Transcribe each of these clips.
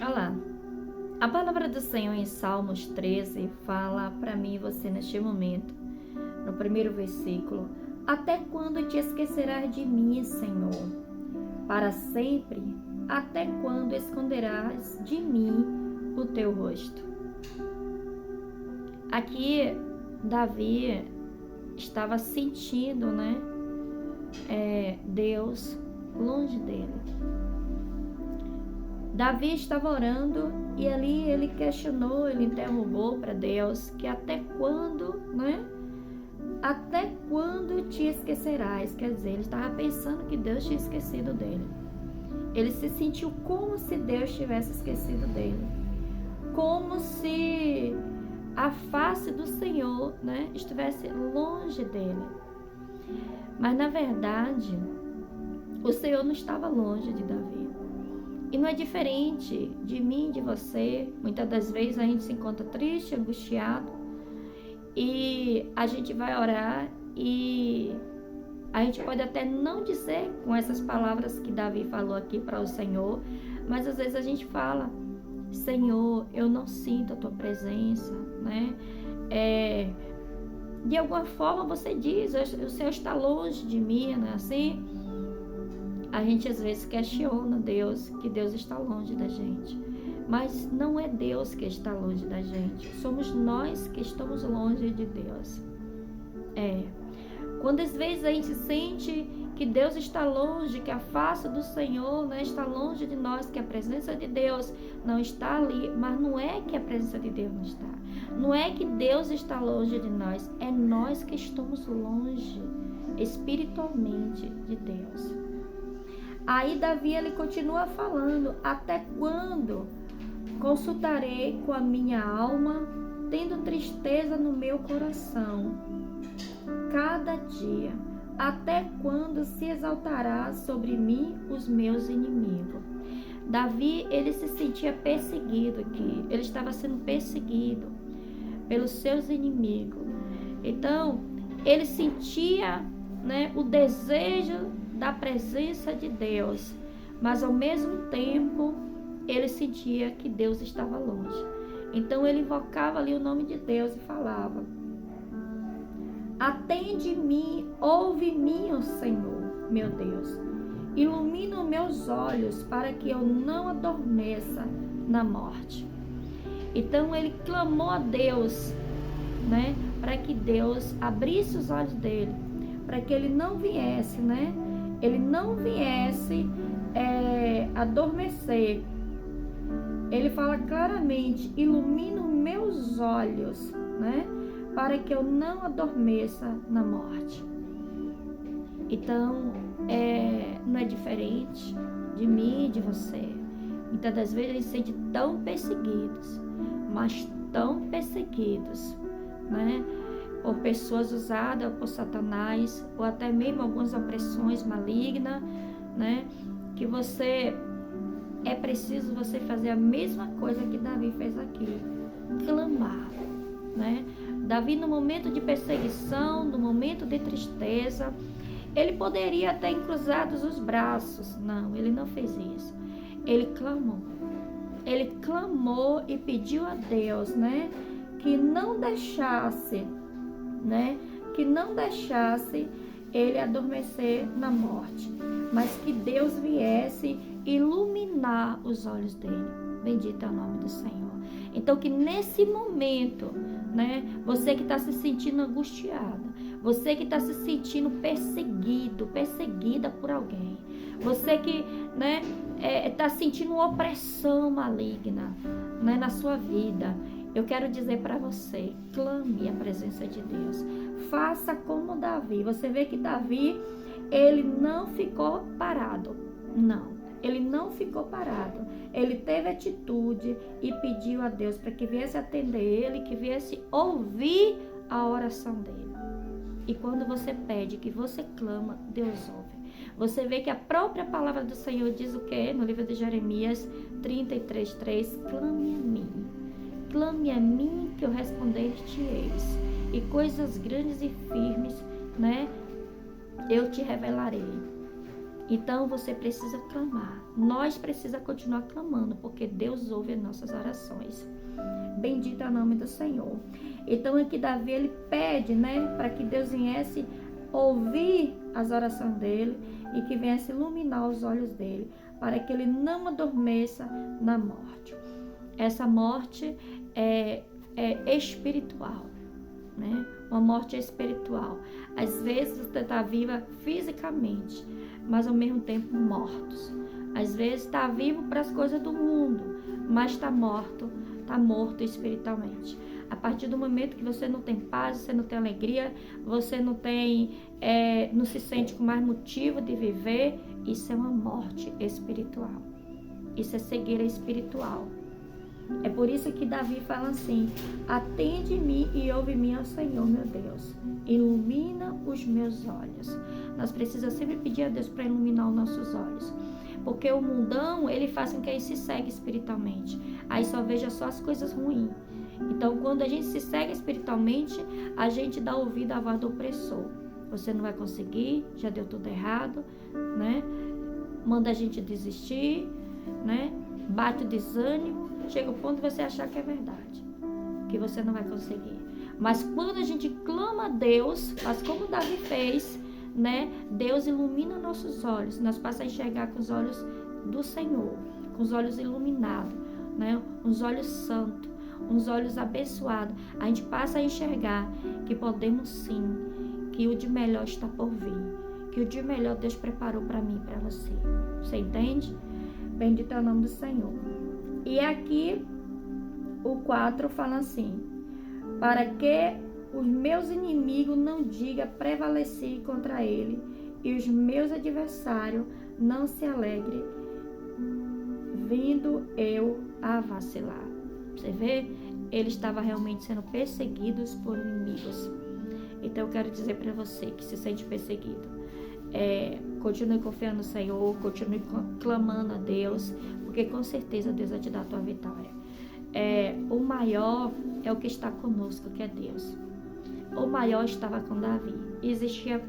Olá, a palavra do Senhor em Salmos 13 fala para mim e você neste momento, no primeiro versículo: até quando te esquecerás de mim, Senhor? Para sempre, até quando esconderás de mim o teu rosto? Aqui, Davi estava sentindo, Deus longe dele. Davi estava orando e ali ele questionou, ele interrogou para Deus que até quando, Até quando te esquecerás? Quer dizer, ele estava pensando que Deus tinha esquecido dele. Ele se sentiu como se Deus tivesse esquecido dele. Como se a face do Senhor, estivesse longe dele. Mas na verdade, o Senhor não estava longe de Davi. E não é diferente de mim, de você. Muitas das vezes a gente se encontra triste, angustiado, e a gente vai orar e a gente pode até não dizer com essas palavras que Davi falou aqui para o Senhor, mas às vezes a gente fala: Senhor, eu não sinto a tua presença, de alguma forma você diz: o Senhor está longe de mim, não é assim? A gente às vezes questiona Deus, que Deus está longe da gente. Mas não é Deus que está longe da gente. Somos nós que estamos longe de Deus. Quando às vezes a gente sente que Deus está longe, que a face do Senhor está longe de nós, que a presença de Deus não está ali, mas não é que a presença de Deus não está. Não é que Deus está longe de nós, é nós que estamos longe espiritualmente de Deus. Aí Davi ele continua falando: até quando consultarei com a minha alma, tendo tristeza no meu coração? Cada dia, até quando se exaltará sobre mim os meus inimigos? Davi ele se sentia perseguido aqui, ele estava sendo perseguido pelos seus inimigos. Então ele sentia, o desejo da presença de Deus, mas ao mesmo tempo ele sentia que Deus estava longe. Então ele invocava ali o nome de Deus e falava: atende-me, ouve-me, ó Senhor, meu Deus, ilumina os meus olhos para que eu não adormeça na morte. Então ele clamou a Deus, para que Deus abrisse os olhos dele, para que ele não viesse, ele não viesse adormecer. Ele fala claramente: ilumina os meus olhos, para que eu não adormeça na morte. Então, não é diferente de mim e de você. Muitas das vezes a gente se sente tão perseguidos, mas tão perseguidos, por pessoas usadas por Satanás, ou até mesmo algumas opressões malignas, que é preciso você fazer a mesma coisa que Davi fez aqui: clamar, Davi, no momento de perseguição, no momento de tristeza, ele poderia ter cruzado os braços. Não, ele não fez isso. Ele clamou e pediu a Deus, que não deixasse, ele adormecer na morte, mas que Deus viesse iluminar os olhos dele. Bendito é o nome do Senhor. Então que nesse momento, você que está se sentindo angustiada, você que está se sentindo perseguida por alguém, você que está sentindo uma opressão maligna, na sua vida, eu quero dizer para você: clame a presença de Deus. Faça como Davi. Você vê que Davi, ele não ficou parado. Não, ele não ficou parado. Ele teve atitude e pediu a Deus para que viesse atender ele, que viesse ouvir a oração dele. E quando você pede, que você clama, Deus ouve. Você vê que a própria palavra do Senhor diz o quê? No livro de Jeremias 33:3: clame a mim. Clame a mim que eu responder-te-eis, e coisas grandes e firmes, eu te revelarei. Então você precisa clamar. Nós precisamos continuar clamando, porque Deus ouve as nossas orações. Bendito é o nome do Senhor. Então aqui Davi, ele pede, para que Deus viesse ouvir as orações dele e que viesse iluminar os olhos dele, para que ele não adormeça na morte. Essa morte é espiritual, uma morte espiritual. Às vezes você está viva fisicamente, mas ao mesmo tempo mortos. Às vezes está vivo para as coisas do mundo, mas está morto espiritualmente. A partir do momento que você não tem paz, você não tem alegria, você não se sente com mais motivo de viver, isso é uma morte espiritual. Isso é cegueira espiritual. É por isso que Davi fala assim: atende-me e ouve-me, ó Senhor meu Deus, ilumina os meus olhos. Nós precisamos sempre pedir a Deus para iluminar os nossos olhos, porque o mundão, ele faz com que a gente se segue espiritualmente, aí só veja só as coisas ruins. Então, quando a gente se segue espiritualmente, a gente dá ouvido à voz do opressor. Você não vai conseguir, já deu tudo errado, manda a gente desistir, bate o desânimo, chega o ponto de você achar que é verdade, que você não vai conseguir. Mas quando a gente clama a Deus, faz como Davi fez, Deus ilumina nossos olhos, nós passamos a enxergar com os olhos do Senhor, com os olhos iluminados, os olhos santos, uns olhos abençoados. A gente passa a enxergar que podemos sim, que o de melhor está por vir, que o de melhor Deus preparou para mim e para você. Você entende? Bendito é o nome do Senhor. E aqui o 4 fala assim: para que os meus inimigos não digam prevaleci contra ele, e os meus adversários não se alegrem, vindo eu a vacilar. Você vê? Ele estava realmente sendo perseguido por inimigos. Então eu quero dizer para você que se sente perseguido, continue confiando no Senhor, continue clamando a Deus, porque com certeza Deus vai te dar a tua vitória. O maior é o que está conosco, que é Deus. O maior estava com Davi. Existia,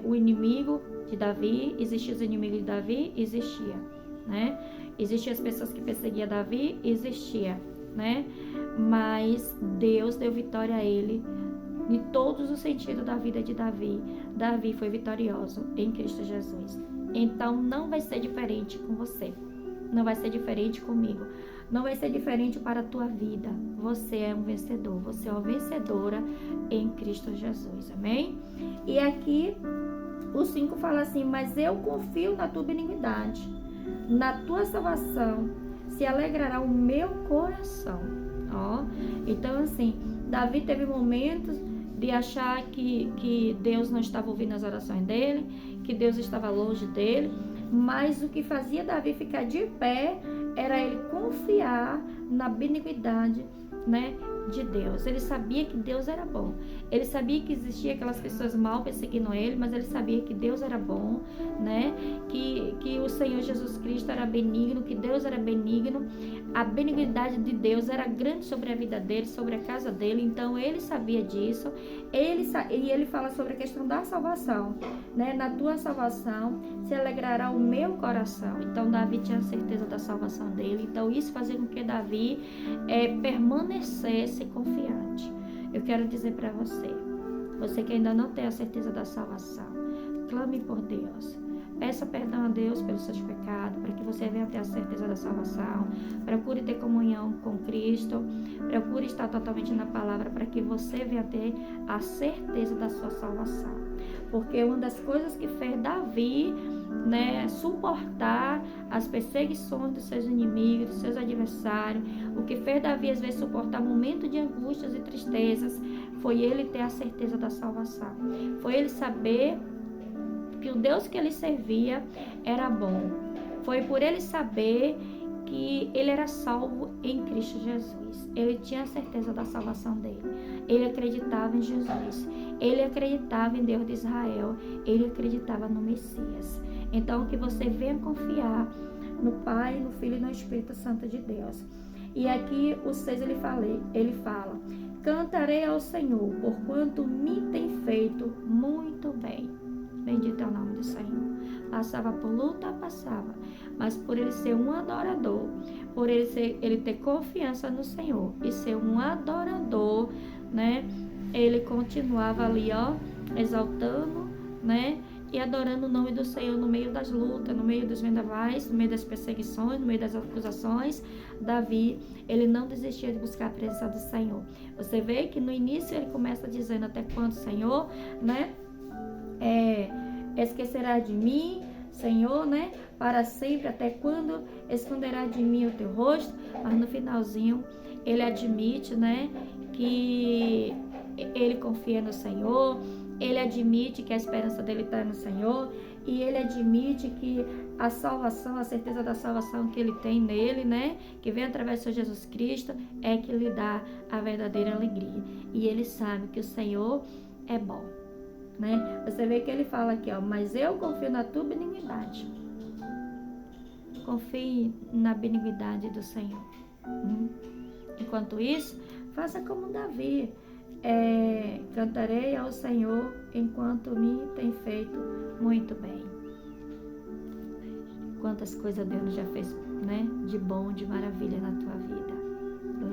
o inimigo de Davi, existiam os inimigos de Davi, existia, Existiam as pessoas que perseguiam Davi, existia, Mas Deus deu vitória a ele em todos os sentidos da vida de Davi. Davi foi vitorioso em Cristo Jesus. Então não vai ser diferente com você, não vai ser diferente comigo, não vai ser diferente para a tua vida. Você é um vencedor, você é uma vencedora em Cristo Jesus, amém? E aqui o 5 fala assim: mas eu confio na tua benignidade, na tua salvação se alegrará o meu coração. Então assim, Davi teve momentos de achar que Deus não estava ouvindo as orações dele, que Deus estava longe dele, mas o que fazia Davi ficar de pé era ele confiar na benignidade, de Deus. Ele sabia que Deus era bom. Ele sabia que existia aquelas pessoas mal perseguindo ele, mas ele sabia que Deus era bom, que o Senhor Jesus Cristo era benigno, que Deus era benigno. A benignidade de Deus era grande sobre a vida dele, sobre a casa dele. Então ele sabia disso. E ele fala sobre a questão da salvação, na tua salvação se alegrará o meu coração. Então Davi tinha certeza da salvação dele. Então isso fazia com que Davi permanecesse confiante. Eu quero dizer para você que ainda não tem a certeza da salvação, clame por Deus. Peça perdão a Deus pelos seus pecados, para que você venha ter a certeza da salvação. Procure ter comunhão com Cristo. Procure estar totalmente na palavra, para que você venha ter a certeza da sua salvação. Porque uma das coisas que fez Davi, suportar as perseguições dos seus inimigos, dos seus adversários, o que fez Davi às vezes suportar momentos de angústias e tristezas, foi ele ter a certeza da salvação. Foi ele saber que o Deus que ele servia era bom. Foi por ele saber que ele era salvo em Cristo Jesus. Ele tinha a certeza da salvação dele. Ele acreditava em Jesus. Ele acreditava em Deus de Israel. Ele acreditava no Messias. Então que você venha confiar no Pai, no Filho e no Espírito Santo de Deus. E aqui o 6 ele fala: cantarei ao Senhor, porquanto me tem feito muito bem. Bendito é o nome do Senhor. passava por luta, passava, mas por ele ser um adorador, por ele ter confiança no Senhor e ser um adorador, né? Ele continuava ali, ó, exaltando, né? E adorando o nome do Senhor no meio das lutas, no meio dos vendavais, no meio das perseguições, no meio das acusações. Davi, ele não desistia de buscar a presença do Senhor. Você vê que no início ele começa dizendo: até quando, Senhor, né? Esquecerá de mim, Senhor, né? Para sempre, até quando esconderá de mim o teu rosto? Mas no finalzinho, ele admite, né? Que ele confia no Senhor. Ele admite que a esperança dele está no Senhor, e ele admite que a salvação, a certeza da salvação que ele tem nele, né, que vem através do Senhor Jesus Cristo, é que lhe dá a verdadeira alegria. E ele sabe que o Senhor é bom, né? Você vê que ele fala aqui, ó: mas eu confio na tua benignidade. Confie na benignidade do Senhor. Enquanto isso, faça como Davi. Cantarei ao Senhor enquanto me tem feito muito bem. Quantas coisas Deus já fez, né? De bom, de maravilha na tua vida.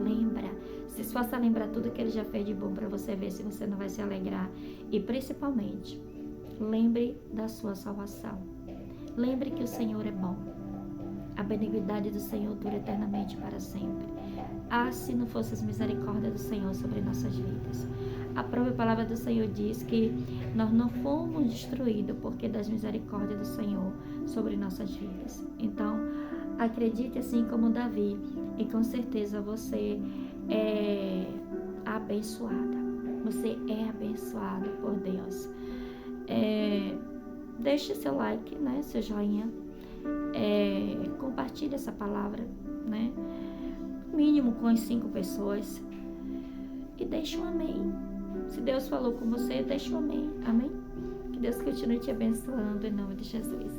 Lembra, se esforça a lembrar tudo que Ele já fez de bom para você ver se você não vai se alegrar. E principalmente, lembre da sua salvação. Lembre que o Senhor é bom. A benignidade do Senhor dura eternamente para sempre. Ah, se não fosse as misericórdias do Senhor sobre nossas vidas. A própria palavra do Senhor diz que nós não fomos destruídos porque das misericórdias do Senhor sobre nossas vidas. Então, acredite assim como Davi, e com certeza você é abençoada. Você é abençoada por Deus. Deixe seu like, né? Seu joinha. Compartilhe essa palavra, né? Mínimo com as 5 pessoas. E deixe um amém. Se Deus falou com você, deixe um amém. Amém? Que Deus continue te abençoando em nome de Jesus.